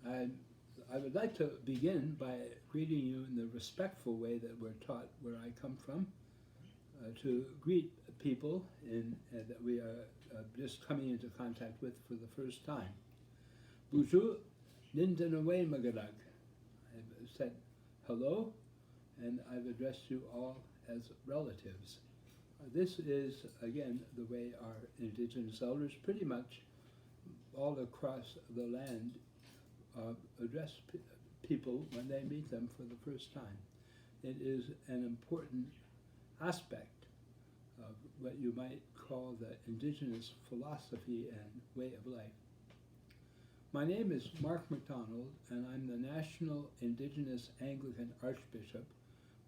I, I would like to begin by greeting you in the respectful way that we're taught where I come from, to greet people that we are just coming into contact with for the first time. Bonjour, Nindanawe Magadag. I've said hello, and I've addressed you all as relatives. This is, again, the way our indigenous elders pretty much all across the land address people when they meet them for the first time. It is an important aspect of what you might call the indigenous philosophy and way of life. My name is Mark MacDonald, and I'm the National Indigenous Anglican Archbishop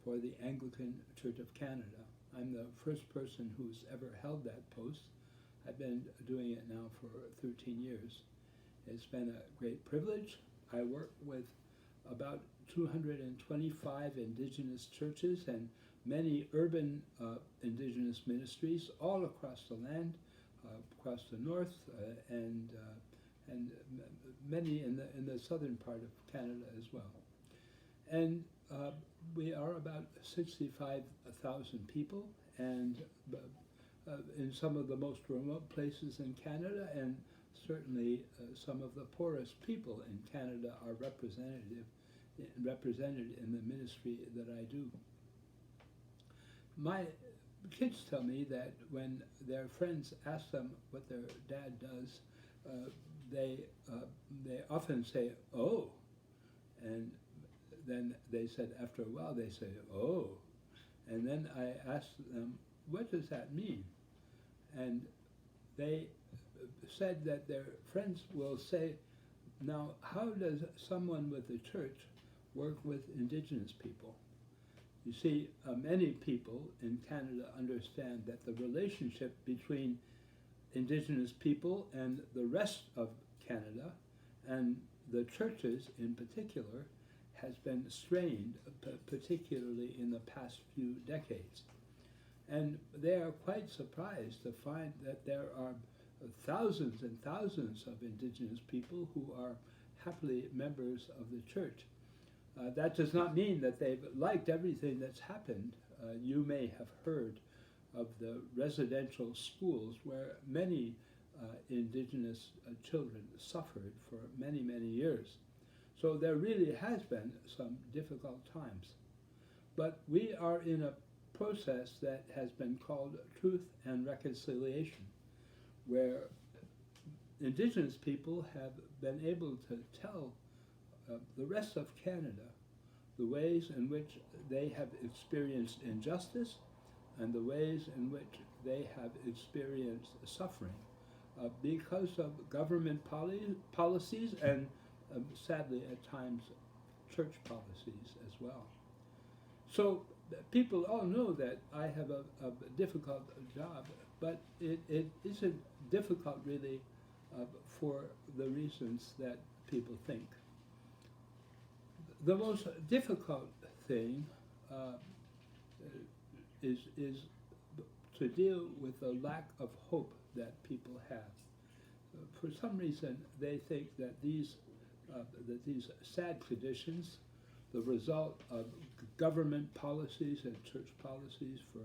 for the Anglican Church of Canada. I'm the first person who's ever held that post. I've been doing it now for 13 years. It's been a great privilege. I work with about 225 Indigenous churches and many urban Indigenous ministries all across the land, across the north, and many in the southern part of Canada as well. And we are about 65,000 people, and in some of the most remote places in Canada, and certainly some of the poorest people in Canada are represented in the ministry that I do. My kids tell me that when their friends ask them what their dad does, they often say, "Oh," and then they said after a while they say, "Oh," and then I asked them, "What does that mean?" And they said that their friends will say, "Now, how does someone with the church work with Indigenous people?" You see, many people in Canada understand that the relationship between Indigenous people and the rest of Canada, and the churches in particular, has been strained, particularly in the past few decades. And they are quite surprised to find that there are thousands and thousands of Indigenous people who are happily members of the church. That does not mean that they've liked everything that's happened. You may have heard of the residential schools where many Indigenous children suffered for many, many years. So there really has been some difficult times. But we are in a process that has been called Truth and Reconciliation, where Indigenous people have been able to tell the rest of Canada the ways in which they have experienced injustice and the ways in which they have experienced suffering because of government policies and sadly at times church policies as well. So people all know that I have a difficult job, but it isn't difficult really for the reasons that people think. The most difficult thing is to deal with the lack of hope that people have. For some reason, they think that these sad traditions, the result of government policies and church policies for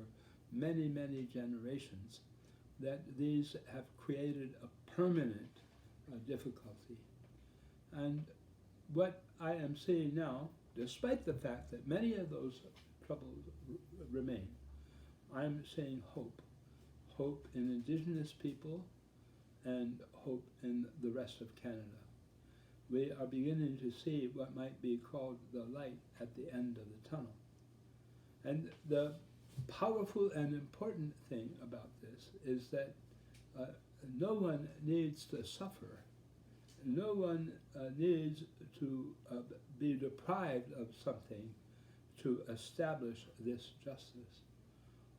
many, many generations, that these have created a permanent difficulty. And what I am seeing now, despite the fact that many of those troubles remain, I'm seeing hope. Hope in Indigenous people and hope in the rest of Canada. We are beginning to see what might be called the light at the end of the tunnel. And the powerful and important thing about this is that no one needs to suffer. No one needs to be deprived of something to establish this justice.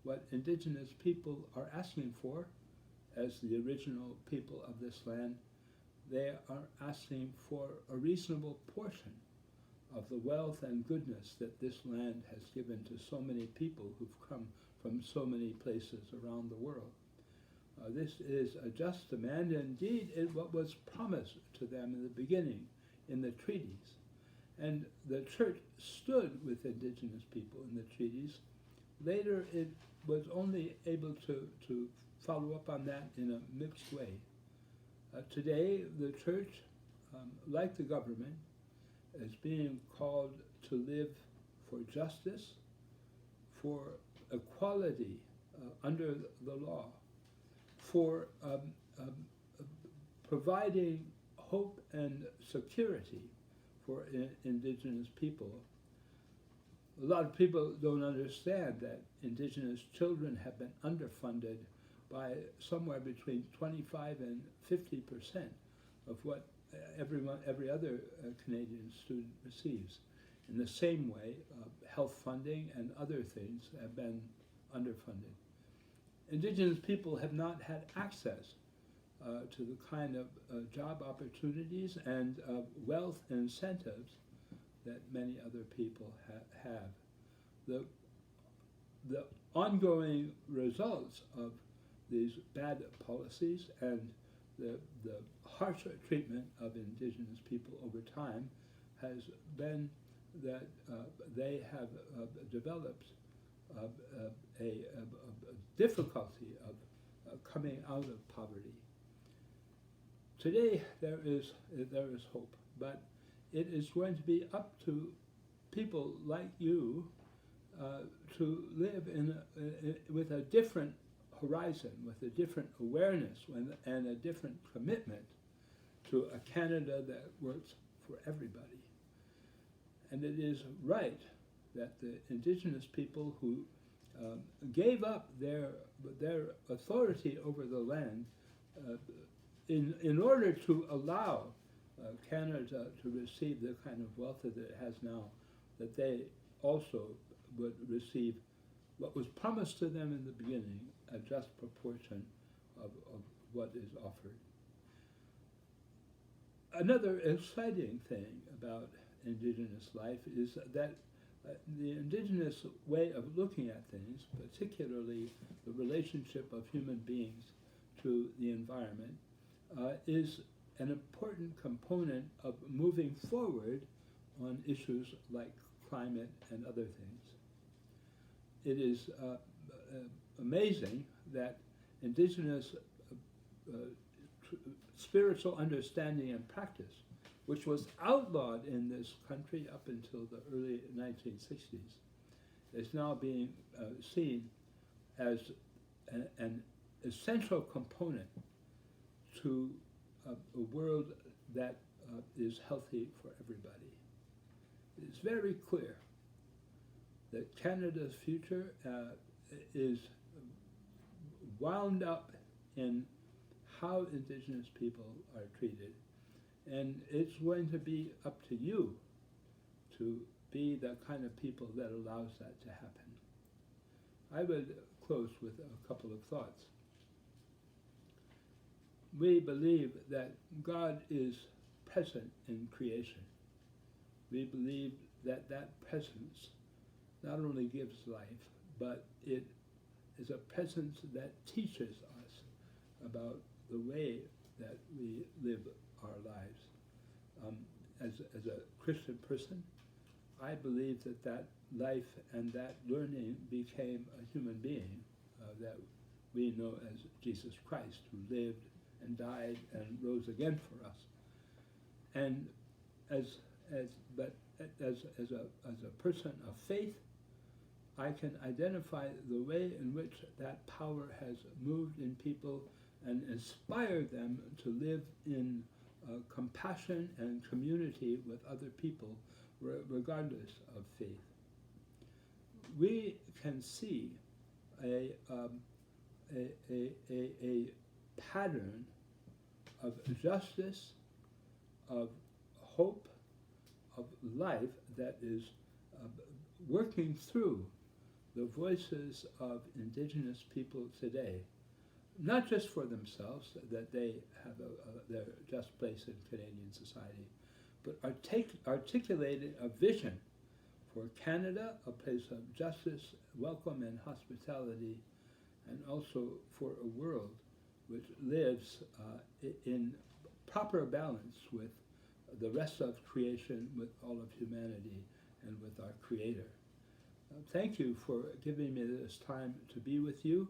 What Indigenous people are asking for, as the original people of this land, they are asking for a reasonable portion of the wealth and goodness that this land has given to so many people who've come from so many places around the world. This is a just demand, and indeed what was promised to them in the beginning in the treaties. And the church stood with indigenous people in the treaties. Later, it was only able to follow up on that in a mixed way. Today, the church, like the government, is being called to live for justice, for equality under the law, for providing hope and security for indigenous people. A lot of people don't understand that indigenous children have been underfunded by somewhere between 25 and 50% of what every other Canadian student receives. In the same way, health funding and other things have been underfunded. Indigenous people have not had access to the kind of job opportunities and wealth and incentives that many other people have. The ongoing results of these bad policies and the harsher treatment of indigenous people over time has been that they have developed a difficulty of coming out of poverty. Today there is hope, but it is going to be up to people like you to live with a different horizon, with a different awareness and a different commitment to a Canada that works for everybody. And it is right that the indigenous people who gave up their authority over the land in order to allow Canada to receive the kind of wealth that it has now, that they also would receive what was promised to them in the beginning, a just proportion of what is offered. Another exciting thing about indigenous life is that the indigenous way of looking at things, particularly the relationship of human beings to the environment, is an important component of moving forward on issues like climate and other things. It is amazing that indigenous spiritual understanding and practice, which was outlawed in this country up until the early 1960s, is now being seen as an essential component to a world that is healthy for everybody. It's very clear that Canada's future is wound up in how Indigenous people are treated, and it's going to be up to you to be the kind of people that allows that to happen. I would close with a couple of thoughts. We believe that God is present in creation. We believe that that presence not only gives life, but it is a presence that teaches us about the way that we live our lives. As a Christian person, I believe that life and that learning became a human being that we know as Jesus Christ, who lived and died and rose again for us. And as a person of faith, I can identify the way in which that power has moved in people and inspired them to live in compassion and community with other people, regardless of faith. We can see a pattern of justice, of hope, of life that is working through the voices of Indigenous people today, not just for themselves, that they have their just place in Canadian society, but articulating a vision for Canada, a place of justice, welcome, and hospitality, and also for a world which lives in proper balance with the rest of creation, with all of humanity, and with our Creator. Thank you for giving me this time to be with you,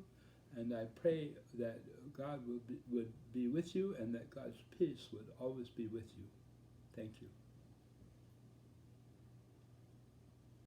and I pray that God would be with you, and that God's peace would always be with you. Thank you.